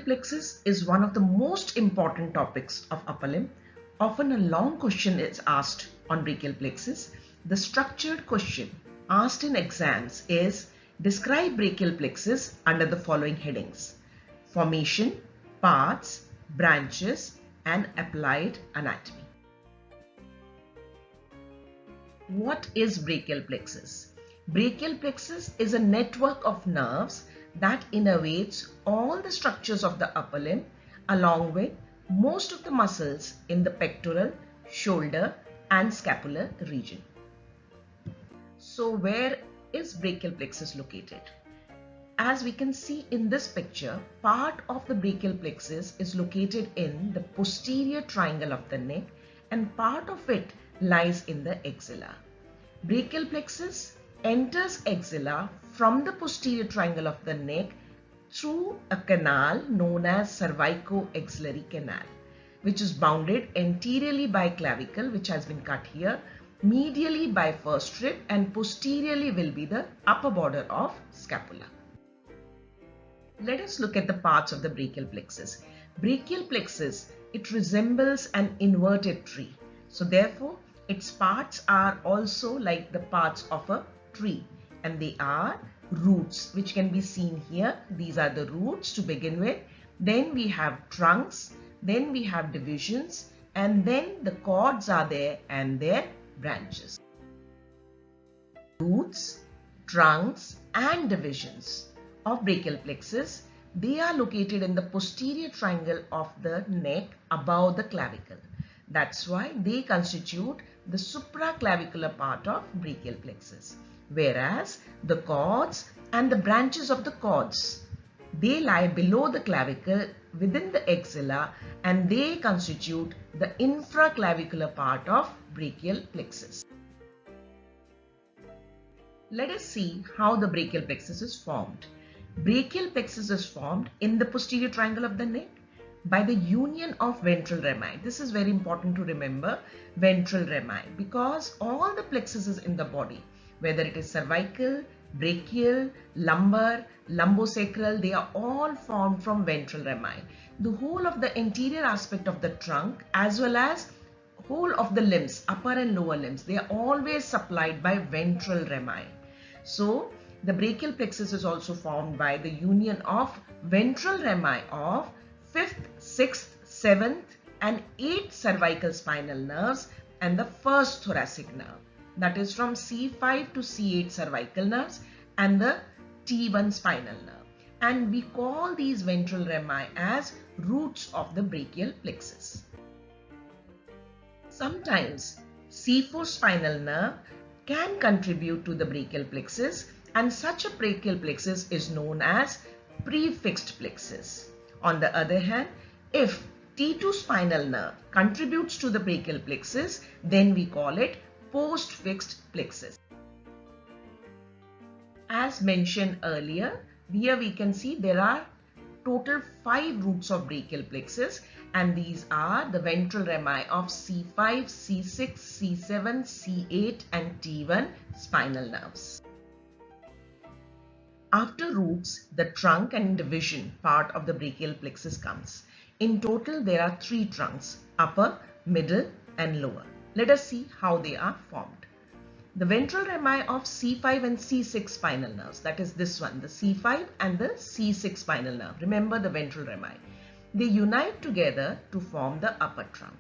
plexus is one of the most important topics of upper limb. Often a long question is asked on brachial plexus. The structured question asked in exams is describe brachial plexus under the following headings: formation, parts, branches, and applied anatomy. What is brachial plexus? Brachial plexus is a network of nerves that innervates all the structures of the upper limb along with most of the muscles in the pectoral, shoulder and scapular region. So where is brachial plexus located? As we can see in this picture, part of the brachial plexus is located in the posterior triangle of the neck and part of it lies in the axilla. Brachial plexus enters axilla from the posterior triangle of the neck through a canal known as cervico-axillary canal, which is bounded anteriorly by clavicle, which has been cut here, medially by first rib, and posteriorly will be the upper border of scapula. Let us look at the parts of the brachial plexus. Brachial plexus, it resembles an inverted tree. So therefore, its parts are also like the parts of a tree, and they are roots, which can be seen here. These are the roots to begin with. Then we have trunks, then we have divisions, and then the cords are there and their branches. Roots, trunks and divisions of brachial plexus, they are located in the posterior triangle of the neck above the clavicle. That's why they constitute the supraclavicular part of brachial plexus. Whereas the cords and the branches of the cords, they lie below the clavicle within the axilla and they constitute the infraclavicular part of brachial plexus. Let us see how the brachial plexus is formed. Brachial plexus is formed in the posterior triangle of the neck by the union of ventral rami. This is very important to remember, ventral rami, because all the plexuses in the body, whether it is cervical, brachial, lumbar, lumbosacral, they are all formed from ventral rami. The whole of the anterior aspect of the trunk as well as whole of the limbs, upper and lower limbs, they are always supplied by ventral rami. So the brachial plexus is also formed by the union of ventral rami of 5th, 6th, 7th and 8th cervical spinal nerves and the first thoracic nerve. That is from C5 to C8 cervical nerves and the T1 spinal nerve. And we call these ventral rami as roots of the brachial plexus. Sometimes C4 spinal nerve can contribute to the brachial plexus, and such a brachial plexus is known as prefixed plexus. On the other hand, if T2 spinal nerve contributes to the brachial plexus, then we call it postfixed plexus. As mentioned earlier, here we can see there are total 5 roots of brachial plexus, and these are the ventral rami of C5, C6, C7, C8 and T1 spinal nerves. After roots, the trunk and division part of the brachial plexus comes. In total, there are 3 trunks, upper, middle and lower. Let us see how they are formed. The ventral rami of C5 and C6 spinal nerves, that is this one, the C5 and the C6 spinal nerve. Remember the ventral rami. They unite together to form the upper trunk.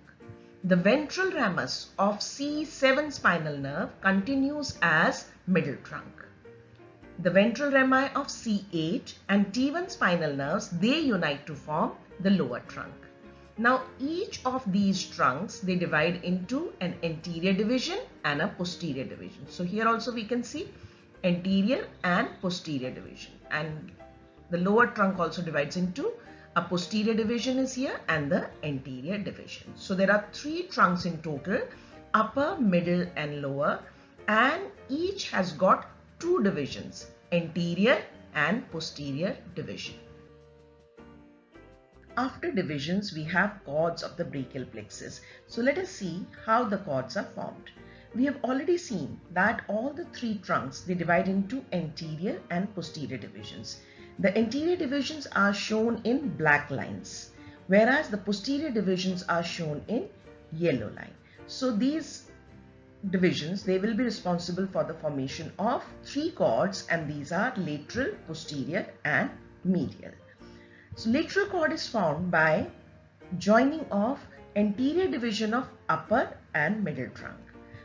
The ventral ramus of C7 spinal nerve continues as middle trunk. The ventral rami of C8 and T1 spinal nerves, they unite to form the lower trunk. Now each of these trunks, they divide into an anterior division and a posterior division. So here also we can see anterior and posterior division, and the lower trunk also divides into a posterior division is here and the anterior division. So there are 3 trunks in total, upper, middle and lower, and each has got 2 divisions, anterior and posterior division. After divisions, we have cords of the brachial plexus. So let us see how the cords are formed. We have already seen that all the 3 trunks, they divide into anterior and posterior divisions. The anterior divisions are shown in black lines, whereas the posterior divisions are shown in yellow line. So these divisions, they will be responsible for the formation of three chords, and these are lateral, posterior and medial. So lateral cord is formed by joining of anterior division of upper and middle trunk,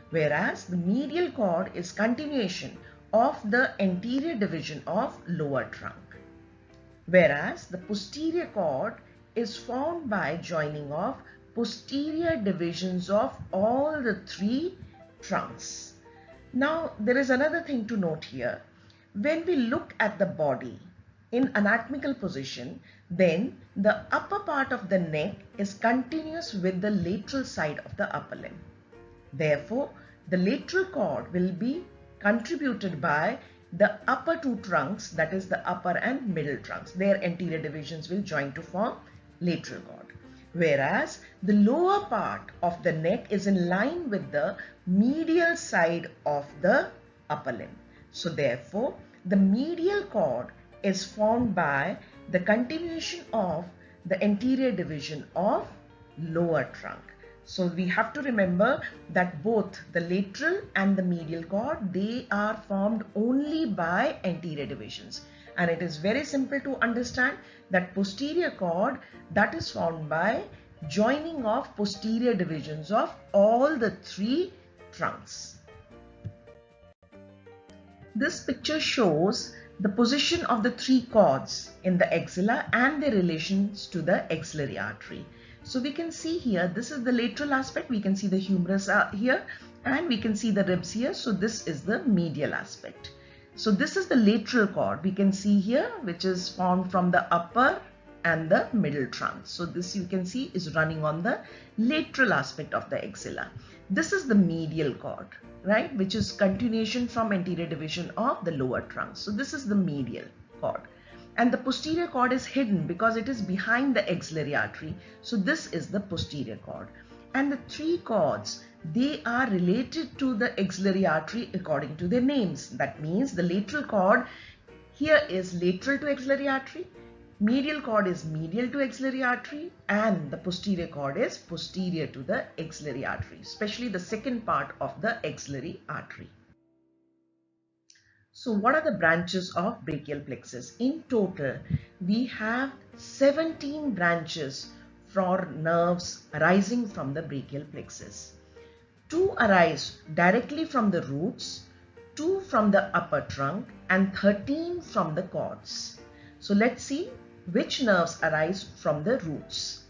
whereas the medial cord is continuation of the anterior division of lower trunk, whereas the posterior cord is formed by joining of posterior divisions of all the three trunks. Now there is another thing to note here. When we look at the body in anatomical position, then the upper part of the neck is continuous with the lateral side of the upper limb. Therefore, the lateral cord will be contributed by the upper two trunks, that is the upper and middle trunks. Their anterior divisions will join to form lateral cord. Whereas the lower part of the neck is in line with the medial side of the upper limb. So therefore, the medial cord is formed by the continuation of the anterior division of lower trunk. So we have to remember that both the lateral and the medial cord, they are formed only by anterior divisions. And it is very simple to understand that posterior cord, that is formed by joining of posterior divisions of all the three trunks. This picture shows the position of the three cords in the axilla and their relations to the axillary artery. So we can see here, this is the lateral aspect. We can see the humerus here and we can see the ribs here. So this is the medial aspect. So this is the lateral cord we can see here, which is formed from the upper and the middle trunk. So this you can see is running on the lateral aspect of the axilla. This is the medial cord, right, which is continuation from anterior division of the lower trunk. So this is the medial cord. And the posterior cord is hidden because it is behind the axillary artery. So this is the posterior cord. And the three cords, they are related to the axillary artery according to their names. That means the lateral cord here is lateral to axillary artery, medial cord is medial to axillary artery, and the posterior cord is posterior to the axillary artery, especially the second part of the axillary artery. So what are the branches of brachial plexus? In total, we have 17 branches for nerves arising from the brachial plexus. 2 arise directly from the roots, 2 from the upper trunk, and 13 from the cords. So let's see which nerves arise from the roots.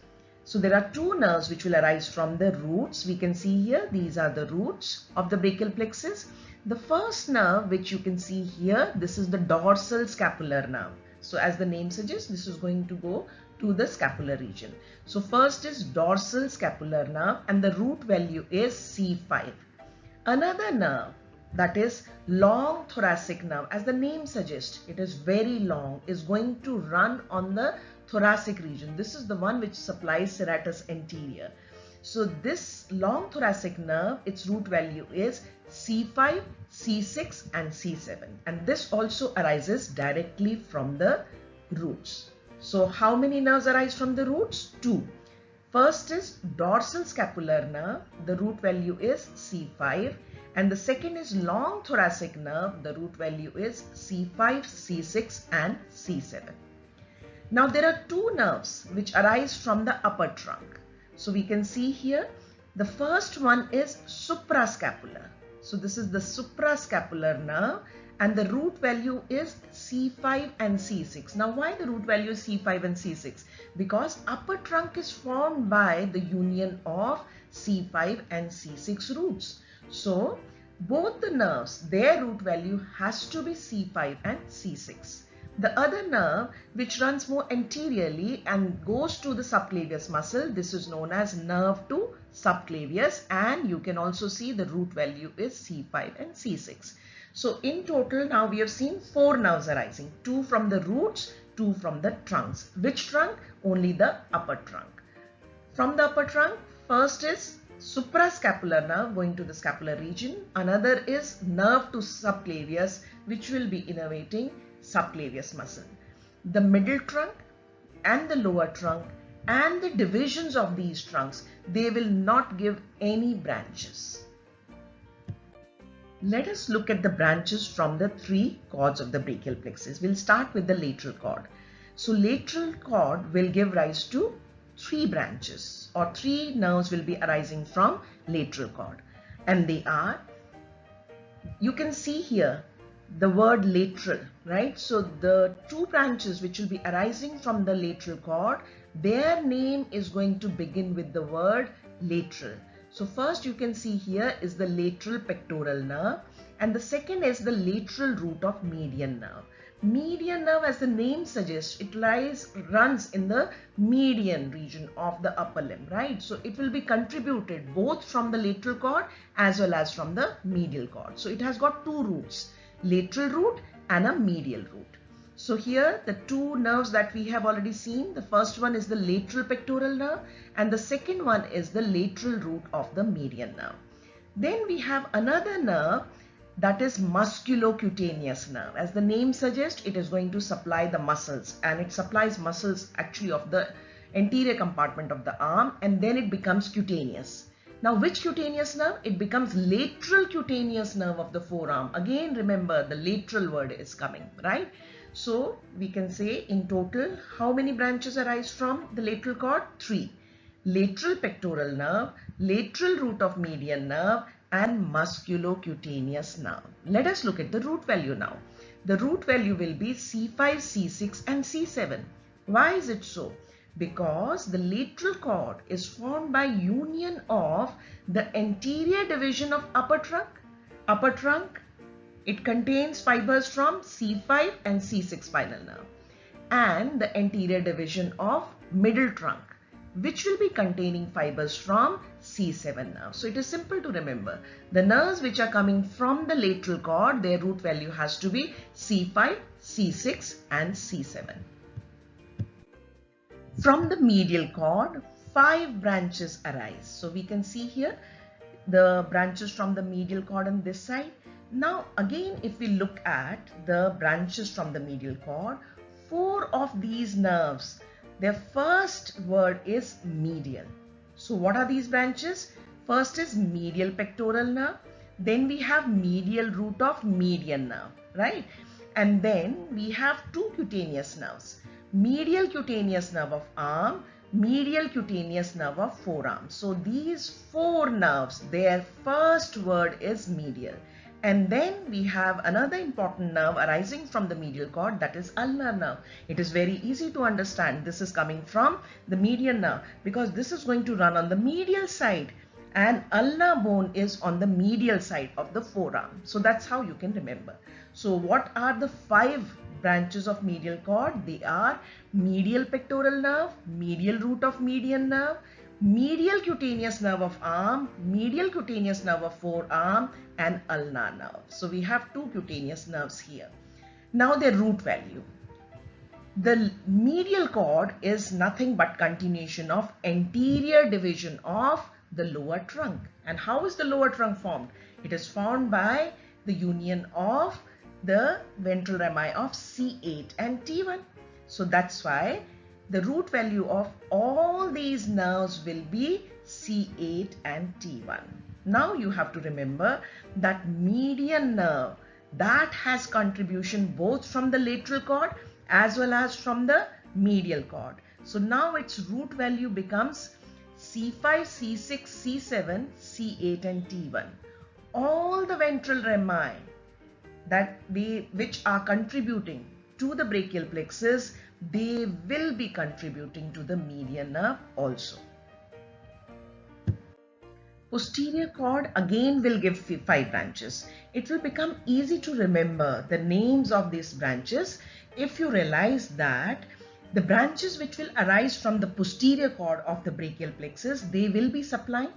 So there are 2 nerves which will arise from the roots. We can see here, these are the roots of the brachial plexus. The first nerve which you can see here, this is the dorsal scapular nerve. So as the name suggests, this is going to go to the scapular region. So first is dorsal scapular nerve and the root value is C5. Another nerve, that is long thoracic nerve, as the name suggests, it is very long, is going to run on the thoracic region. This is the one which supplies serratus anterior. So this long thoracic nerve, its root value is C5, C6 and C7, and this also arises directly from the roots. So how many nerves arise from the roots? 2. First is dorsal scapular nerve, the root value is C5, and the second is long thoracic nerve, the root value is C5, C6 and C7. Now there are 2 nerves which arise from the upper trunk. So we can see here, the first one is suprascapular. So this is the suprascapular nerve and the root value is C5 and C6. Now why the root value is C5 and C6? Because upper trunk is formed by the union of C5 and C6 roots. So both the nerves, their root value has to be C5 and C6. The other nerve which runs more anteriorly and goes to the subclavius muscle, this is known as nerve to subclavius, and you can also see the root value is C5 and C6. So in total now we have seen 4 nerves arising, 2 from the roots, 2 from the trunks. Which trunk? Only the upper trunk. From the upper trunk, first is suprascapular nerve going to the scapular region. Another is nerve to subclavius which will be innervating subclavius muscle. the middle trunk and the lower trunk and the divisions of these trunks, they will not give any branches. Let us look at the branches from the three cords of the brachial plexus. We'll start with the lateral cord. So lateral cord will give rise to three branches, or three nerves will be arising from lateral cord, and they are, you can see here the word lateral, right? So the two branches which will be arising from the lateral cord, their name is going to begin with the word lateral. So first you can see here is the lateral pectoral nerve, and the second is the lateral root of median nerve. Median nerve, as the name suggests, it runs in the median region of the upper limb, right? So it will be contributed both from the lateral cord as well as from the medial cord. So it has got two roots, lateral root and a medial root. So here the two nerves that we have already seen, the first one is the lateral pectoral nerve and the second one is the lateral root of the median nerve. Then we have another nerve, that is musculocutaneous nerve. As the name suggests, it is going to supply the muscles, and it supplies muscles actually of the anterior compartment of the arm, and then it becomes cutaneous. Now which cutaneous nerve? It becomes lateral cutaneous nerve of the forearm. Again remember the lateral word is coming, right? So we can say in total how many branches arise from the lateral cord? Three. Lateral pectoral nerve, lateral root of median nerve and musculocutaneous nerve. Let us look at the root value now. The root value will be C5, C6 and C7. Why is it so? Because the lateral cord is formed by union of the anterior division of upper trunk. Upper trunk, it contains fibers from C5 and C6 spinal nerve, and the anterior division of middle trunk, which will be containing fibers from C7 nerve. So it is simple to remember. The nerves which are coming from the lateral cord, their root value has to be C5, C6 and C7. From the medial cord, 5 branches arise. So we can see here the branches from the medial cord on this side. Now again, if we look at the branches from the medial cord, 4 of these nerves, their first word is medial. So what are these branches? First is medial pectoral nerve. Then we have medial root of median nerve, right? And then we have 2 cutaneous nerves. Medial cutaneous nerve of arm, medial cutaneous nerve of forearm. So these 4 nerves, their first word is medial. And then we have another important nerve arising from the medial cord, that is ulnar nerve. It is very easy to understand. This is coming from the median nerve because this is going to run on the medial side, and ulnar bone is on the medial side of the forearm. So that's how you can remember. So what are the 5 branches of medial cord? They are medial pectoral nerve, medial root of median nerve, medial cutaneous nerve of arm, medial cutaneous nerve of forearm and ulnar nerve. So we have 2 cutaneous nerves here. Now their root value. The medial cord is nothing but continuation of anterior division of the lower trunk. And how is the lower trunk formed? It is formed by the union of the ventral rami of C8 and T1. So that's why the root value of all these nerves will be C8 and T1. Now you have to remember that median nerve, that has contribution both from the lateral cord as well as from the medial cord. So now its root value becomes C5, C6, C7, C8 and T1. All the ventral rami which are contributing to the brachial plexus, they will be contributing to the median nerve also. Posterior cord again will give 5 branches. It will become easy to remember the names of these branches if you realize that the branches which will arise from the posterior cord of the brachial plexus, they will be supplying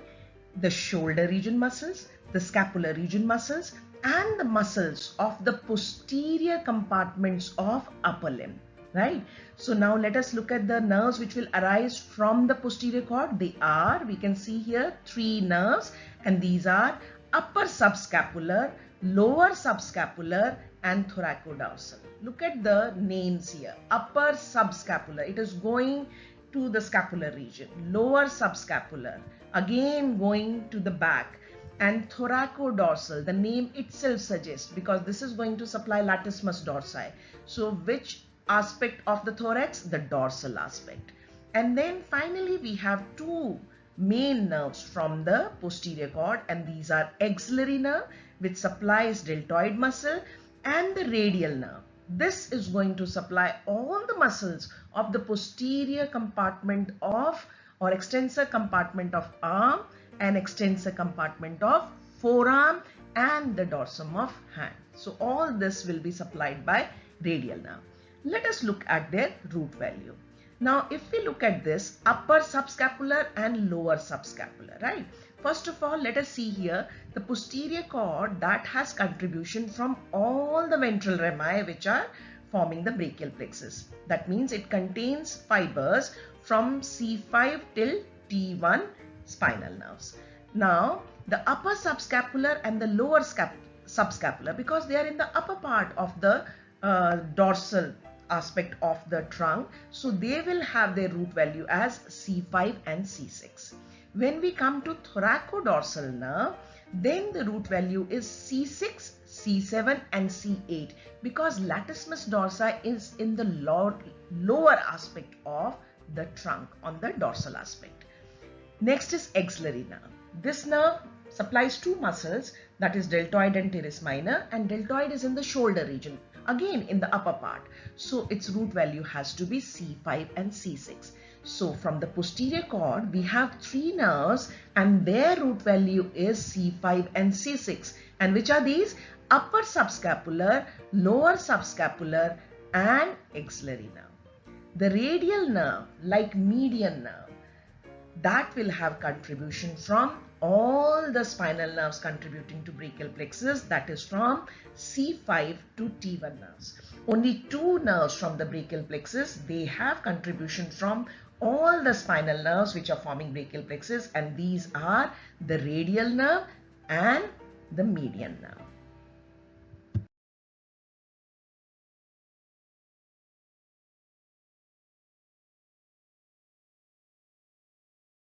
the shoulder region muscles, the scapular region muscles and the muscles of the posterior compartments of upper limb. Right? So now let us look at the nerves which will arise from the posterior cord. They are, we can see here 3 nerves, and these are upper subscapular, lower subscapular and thoracodorsal. Look at the names here. Upper subscapular, it is going to the scapular region. Lower subscapular, again going to the back. And thoracodorsal, the name itself suggests, because this is going to supply latissimus dorsi. So which aspect of the thorax? The dorsal aspect. And then finally we have two main nerves from the posterior cord, and these are axillary nerve, which supplies deltoid muscle, and the radial nerve. This is going to supply all the muscles of the posterior compartment of or extensor compartment of arm and extensor compartment of forearm and the dorsum of hand. So all this will be supplied by radial nerve. Let us look at their root value. Now, if we look at this upper subscapular and lower subscapular, right? First of all, let us see here the posterior cord that has contribution from all the ventral rami which are forming the brachial plexus. That means it contains fibers from C5 till T1 spinal nerves. Now, the upper subscapular and the lower subscapular, because they are in the upper part of the dorsal aspect of the trunk, so they will have their root value as C5 and C6. When we come to thoracodorsal nerve, then the root value is C6, C7 and C8, because latissimus dorsi is in the lower aspect of the trunk on the dorsal aspect. Next is axillary nerve. This nerve supplies two muscles, that is deltoid and teres minor, and deltoid is in the shoulder region, again in the upper part. So its root value has to be C5 and C6. So from the posterior cord, we have three nerves and their root value is C5 and C6. And which are these? Upper subscapular, lower subscapular and axillary nerve. The radial nerve, like median nerve, that will have contribution from all the spinal nerves contributing to brachial plexus, that is from C5 to T1 nerves. Only two nerves from the brachial plexus, they have contribution from all the spinal nerves which are forming brachial plexus, and these are the radial nerve and the median nerve.